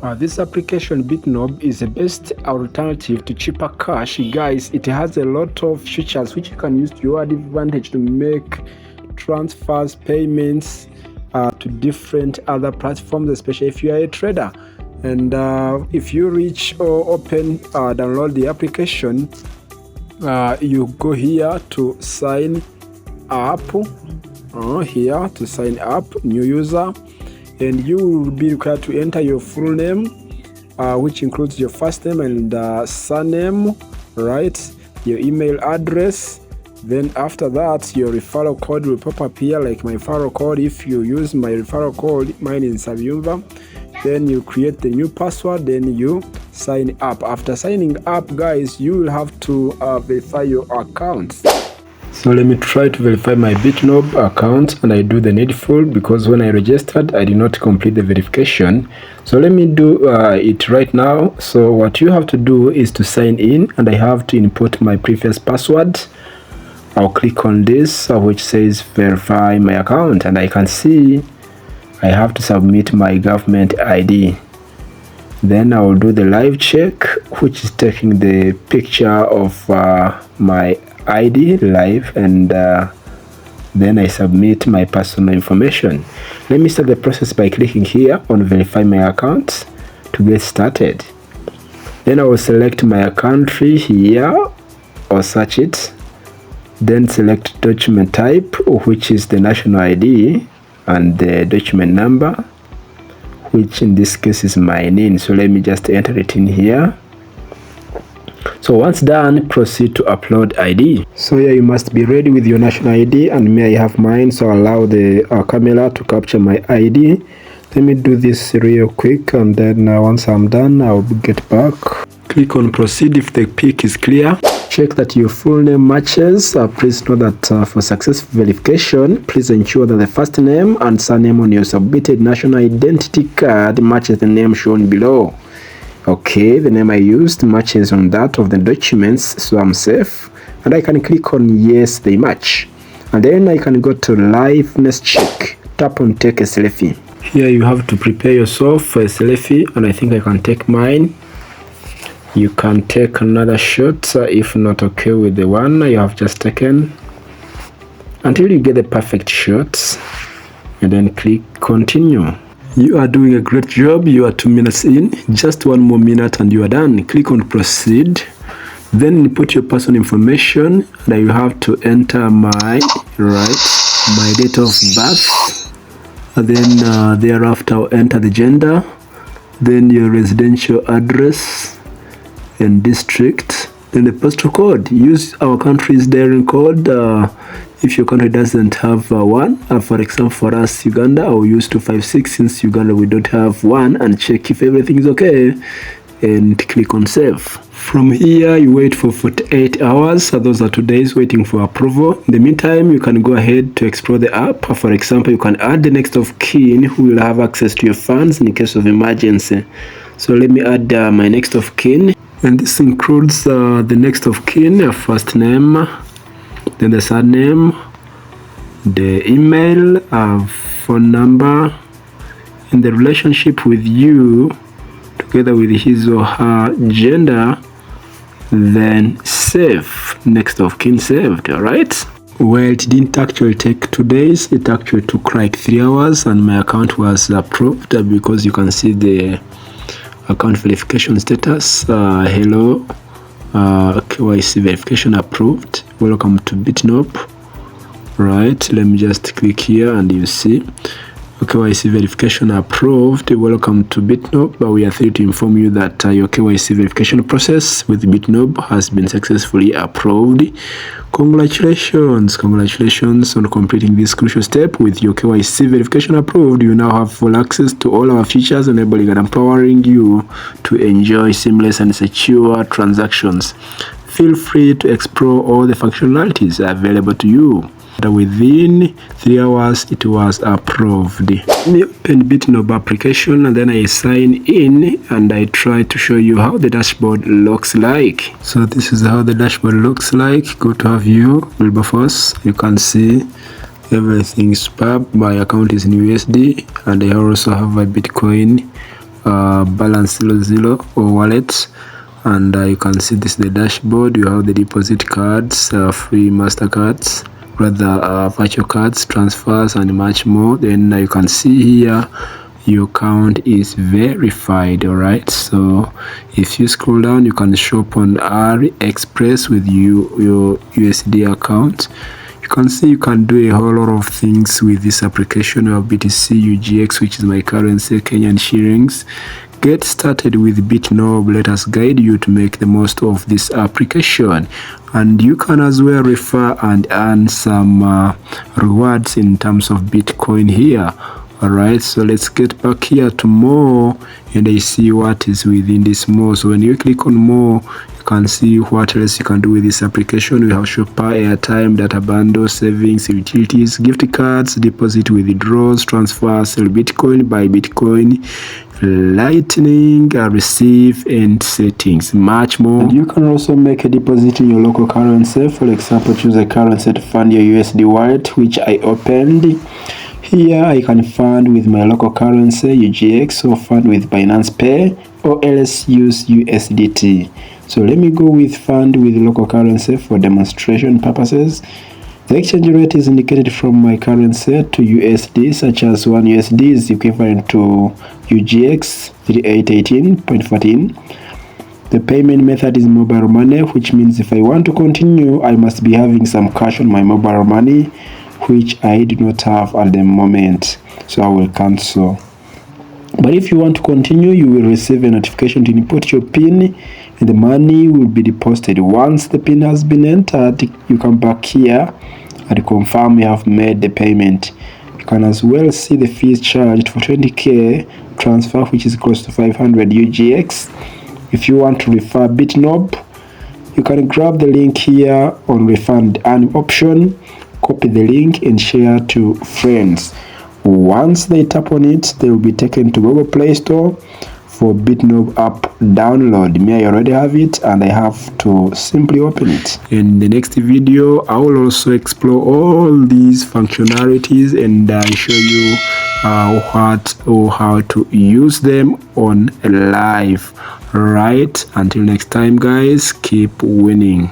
This application BitNob is the best alternative to ChipperCash. Guys, it has a lot of features which you can use to your advantage to make transfers, payments to different other platforms, especially if you are a trader. And if you reach or open, download the application, you go here to sign up, here to sign up, new user. And you will be required to enter your full name, which includes your first name and surname, right? Your email address. Then after that, your referral code will pop up here, like my referral code. If you use my referral code, mine is Sabyumva. Then you create the new password, then you sign up. After signing up, guys, you will have to verify your account. So let me try to verify my BitNob account, and I do the needful because when I registered I did not complete the verification. So let me do it right now. So what you have to do is to sign in, and I have to input my previous password. I'll click on this which says verify my account, and I can see I have to submit my government ID. Then I will do the live check, which is taking the picture of my ID live, and then I submit my personal information. Let me start the process by clicking here on verify my account to get started. Then I will select my country here or search it, then select document type, which is the national ID, and the document number, which in this case is my name. So let me just enter it in here. So once done, proceed to upload ID. So here you must be ready with your national ID, and me, I have mine, so allow the camera to capture my ID. Let me do this real quick, and then once I'm done, I'll get back. Click on proceed if the pic is clear. Check that your full name matches. Please know that for successful verification, please ensure that the first name and surname on your submitted national identity card matches the name shown below. Okay, the name I used matches on that of the documents, so I'm safe. And I can click on yes, they match. And then I can go to liveness check. Tap on take a selfie. Here you have to prepare yourself for a selfie, and I think I can take mine. You can take another shot if not okay with the one you have just taken, until you get the perfect shots, and then click continue. You are doing a great job. You are 2 minutes in. Just 1 more minute and you are done. Click on proceed. Then put your personal information. Now you have to enter my date of birth. And then thereafter I'll enter the gender. Then your residential address and district. Then the postal code. Use our country's dialing code. If your country doesn't have one, for example for us Uganda, I will use 256 since Uganda we don't have one, and check if everything is okay and click on save. From here you wait for 48 hours. Those are 2 days waiting for approval. In the meantime, you can go ahead to explore the app. For example, you can add the next of kin who will have access to your funds in case of emergency. So let me add my next of kin, and this includes the next of kin, first name, then the surname, the email, phone number, and the relationship with you, together with his or her gender, then save. Next of kin saved. All right. Well, it didn't actually take 2 days. It actually took like 3 hours, and my account was approved because you can see the account verification status. Hello. KYC verification approved. Welcome to BitNob. Right, let me just click here and you see KYC verification approved. Welcome to BitNob. We are thrilled to inform you that your KYC verification process with BitNob has been successfully approved. Congratulations on completing this crucial step. With your KYC verification approved, you now have full access to all our features, enabling and empowering you to enjoy seamless and secure transactions. Feel free to explore all the functionalities available to you. Within 3 hours, it was approved. Let me open BitNob application, and then I sign in, and I try to show you how the dashboard looks like. So this is how the dashboard looks like. Go to our view, Wilberforce. You can see everything is superb. My account is in USD, and I also have a Bitcoin balance 00 or wallet. And you can see this is the dashboard. You have the deposit cards, free mastercards, rather virtual cards, transfers, and much more. Then you can see here your account is verified. All right, so if you scroll down, you can shop on AliExpress with your USD account. You can see you can do a whole lot of things with this application. You have BTC UGX, which is my currency, Kenyan shillings. Get started with BitNob. Let us guide you to make the most of this application, and you can as well refer and earn some rewards in terms of Bitcoin here. Alright, so let's get back here to more, and I see what is within this more. So when you click on more, you can see what else you can do with this application. We have shopper, airtime, data bundle, savings, utilities, gift cards, deposit, withdrawals, transfer, sell Bitcoin, buy Bitcoin, lightning, receive, and settings, much more. And you can also make a deposit in your local currency. For example, choose a currency to fund your USD wallet, which I opened. Here I can fund with my local currency UGX, or fund with Binance Pay, or else use USDT. So let me go with fund with local currency for demonstration purposes. The exchange rate is indicated from my currency to USD, such as 1 USD is equivalent to UGX 3818.14. The payment method is mobile money, which means if I want to continue, I must be having some cash on my mobile money, which I do not have at the moment, so I will cancel. But if you want to continue, you will receive a notification to input your PIN, and the money will be deposited. Once the PIN has been entered, you come back here and confirm you have made the payment. You can as well see the fees charged for 20k transfer, which is close to 500 UGX. If you want to refer BitNob, you can grab the link here on refund and option, copy the link and share to friends. Once they tap on it, they will be taken to Google Play Store for BitNob app download. Me, I already have it, and I have to simply open it. In the next video, I will also explore all these functionalities and show you what or how to use them on live. Right, until next time guys, keep winning.